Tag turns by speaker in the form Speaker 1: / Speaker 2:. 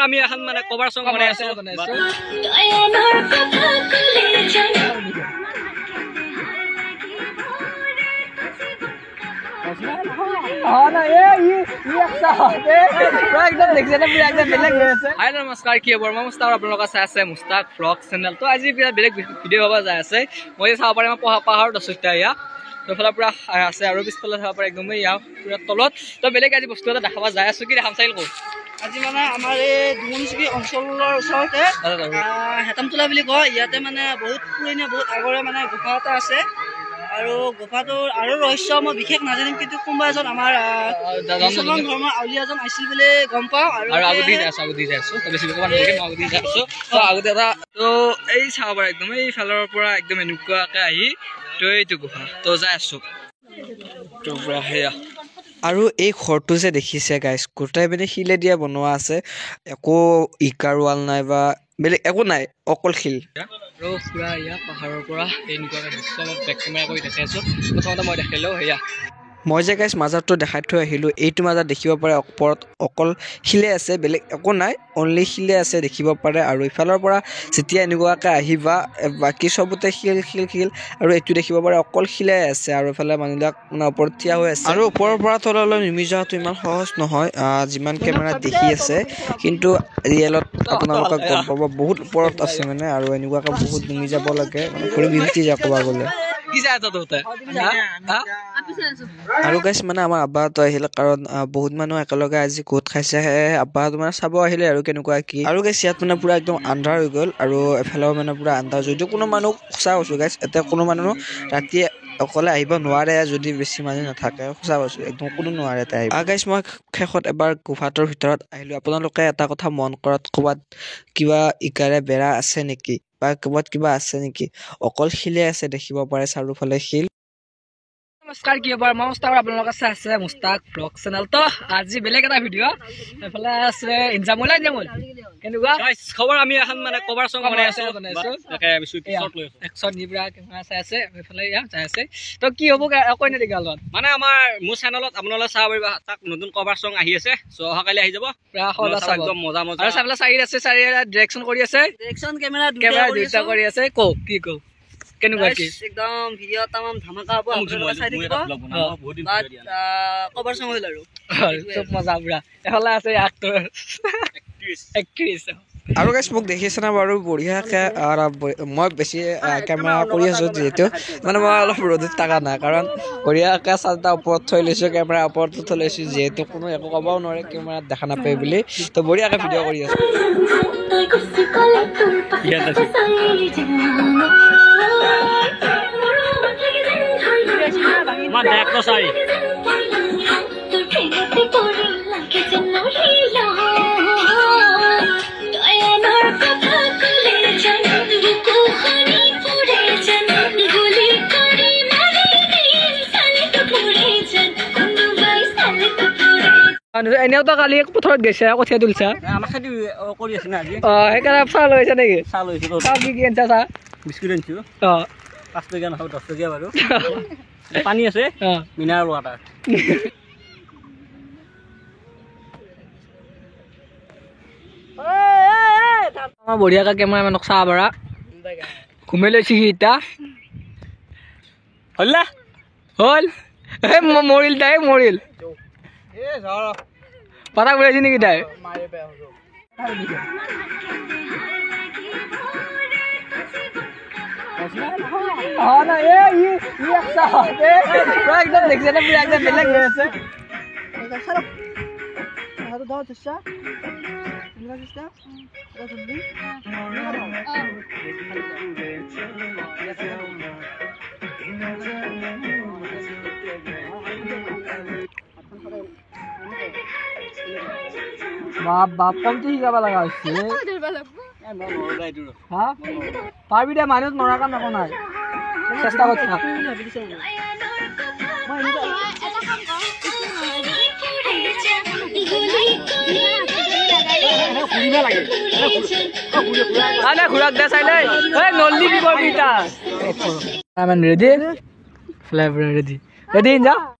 Speaker 1: আমি এখন মানে কভাৰ সং বনাই আছো নমস্কাৰ কি খবৰ মই মুস্তাক আপোনালোকে চাই আছে মুস্তাক ব্লগ চেনেল তো আজি বেলেগ ভিডিঅ' হ'ব যাই আছে মই চাব পাৰিম পাহাৰত আছো এতিয়া তো ফালে পুৰা আছে আৰু পিছফালে চাব পাৰে একদম ইয়াৰ পুৰা তলত তো বেলেগ আজি বস্তু এটা দেখাব যাই আছো কি দেখাম চাইল কো
Speaker 2: আজি মানে আমাৰ এই দুমনিচুকী অঞ্চলৰ ওচৰতে হেতামতলা বুলি কয় ইয়াতে মানে বহুত পুৰণি বহুত আগৰে মানে গুফা এটা আছে আৰু গুফাটোৰ আৰু ৰহস্য মই বিশেষ নাজানিম কিন্তু কোনোবা এজন আমাৰ মুছলমান ধৰ্মৰ আউলিয়া এজন আছিল বুলি গম পাওঁ আৰু
Speaker 1: আগতে যাই আছো তো বেছি ক'ব নালাগে মই আগতে যাই আছো তো আগতে এটা তো এই চাব পাৰে একদম এই ফালৰ পৰা একদম এনেকুৱাকে আহি তো এইটো গুফা তো যাই আছো তো পুৰা হেয়া
Speaker 3: আৰু এই ঘৰটো যে দেখিছে গাইছ গোটাই মানে শিলে দিয়া বনোৱা আছে একো ইকাৰ ৱাল নাই বা বেলেগ একো নাই অকল শিল
Speaker 1: আৰু পুৰা ইয়াৰ পাহাৰৰ পৰা এনেকুৱাকে দৃশ্য অলপ বেক কেমেৰা কৰি দেখাই আছো প্ৰথমতে মই দেখালোঁ হেয়া
Speaker 3: মই যে গাইছ মাজাৰটো দেখাই থৈ আহিলোঁ এইটো মাজাৰ দেখিব পাৰে ওপৰত অকল শিলে আছে বেলেগ একো নাই অনলি শিলে আছে দেখিব পাৰে আৰু ইফালৰ পৰা যেতিয়া এনেকুৱাকৈ আহিবা বাকী চবতে শিল আৰু এইটো দেখিব পাৰে অকল শিলে আছে আৰু ইফালে মানুহবিলাক মানে ওপৰত থিয় হৈ আছে আৰু ওপৰৰ পৰা তললৈ নামি যোৱাটো ইমান সহজ নহয় যিমান কেমেৰাত দেখি আছে কিন্তু ৰিয়েলত আপোনালোকে গম পাব বহুত ওপৰত আছে মানে আৰু এনেকুৱাকৈ বহুত নামি যাব লাগে মানে ঘূৰি বিহুতি যাব ক'ব গ'লে আৰু গাইছ মানে আমাৰ আব্বাহঁতো আহিলে কাৰণ বহুত মানুহ একেলগে আজি গোট খাইছে আব্বাহঁতো মানে চাব আহিলে আৰু কেনেকুৱা কি আৰু গাইছ ইয়াত মানে পুৰা একদম আন্ধাৰ হৈ গ'ল আৰু এফালেও মানে পুৰা আন্ধাৰ যদিও কোনো মানুহ সঁচা কৈছোঁ গাইছ এতিয়া কোনো মানুহ ৰাতি অকলে আহিব নোৱাৰে যদি বেছি মানুহ নাথাকে সঁচা কৈছোঁ একদম কোনো নোৱাৰে এতিয়া আহিব গাইছ মই শেষত এবাৰ গুফাটোৰ ভিতৰত আহিলোঁ আপোনালোকে এটা কথা মন কৰক ক'ৰবাত কিবা ইকাৰে বেৰা আছে নেকি বা ক'ৰবাত কিবা আছে নেকি অকল শিলে আছে দেখিব পাৰে চাৰিওফালে শিল
Speaker 1: নমস্কাৰ কি খবৰ মই মুস্তাক আপোনালোকে চাই আছে মুস্তাক ব্লগ চেনেল তো আজি বেলেগ এটা ভিডিঅ' এইফালে আছে ইনজামুল কেনেকুৱা খবৰ আমি এখন মানে কভাৰ সং বনাই আছো একশন নিবৰা কেমেৰা চাই আছে এইফালে চাই আছে তো কি হ'ব কৈ নেকি গালত মানে আমাৰ মোৰ চেনেলত আপোনালোকে চাব পাৰিব তাক নতুন কভাৰ সং আহি আছে চ' অহাকালি আহি যাব একদম মজা আৰু চাবলৈ চাৰি আছে চাৰি ডিৰেকশ্যন কৰি আছে
Speaker 2: ডিৰেকশ্যন কেমেৰা
Speaker 1: দুটা কৰি আছে কি কওঁ কেনেকুৱা কি
Speaker 2: একদম ভিডিঅ' তামাম ধামাকা হ'ব আপোনালোকে চাই থাকিব কভাৰ সং হ'ল আৰু
Speaker 1: চব মজা পুৰা এফালে আছে এক্টৰ এক্ট্ৰেছ
Speaker 3: আৰু গাইছ মোক দেখিছে না বাৰু বঢ়িয়াকৈ মই বেছি কেমেৰা কৰি আছোঁ যিহেতু মানে মই অলপ ৰ'দত থকা নাই কাৰণ বঢ়িয়াকৈ চাৰ্টা ওপৰত থৈ লৈছোঁ কেমেৰা ওপৰতো থৈ লৈছোঁ যিহেতু কোনো একো ক'বও নোৱাৰে কেমেৰাত দেখা নাপায় বুলি তো বঢ়িয়াকৈ ভিডিঅ' কৰি আছোঁ
Speaker 1: এনেওতো কালি পথাৰত গৈছে কঠীয়া তুলিছা
Speaker 2: আমাৰ খেতি কৰি আছে না আজি
Speaker 1: সেইকাৰণে চাহ লৈছা নেকি
Speaker 2: চাহ লৈছোঁ
Speaker 1: চাহ কি আনিছা চাহ
Speaker 2: বিস্কুট আনিছোঁ 5 টকীয়া নাখাওঁ 10 টকীয়া বাৰু পানী আছে মিনাৰেল ৱাটাৰ
Speaker 1: বঢ়িয়াকৈ কেমেৰামেনক চাহ বাৰা ঘুমাই লৈছে সি এতিয়া হ'ল না হ'ল মৰিল তাই মৰিল পাতা ঘূৰাইছে নেকি তাই একদম দেখিছে না পুৰা একদম বেলেগ হৈ আছে বাপ কমটো শিকাব লগা হৈছে পাৰবি দে মানুহ নৰা কাম একো নাই চেষ্টা কৰি থাক ঘূৰাক দে চাই লৈ নল্লি কি কৰিবি ৰেডি ৰেডি ৰেডি যা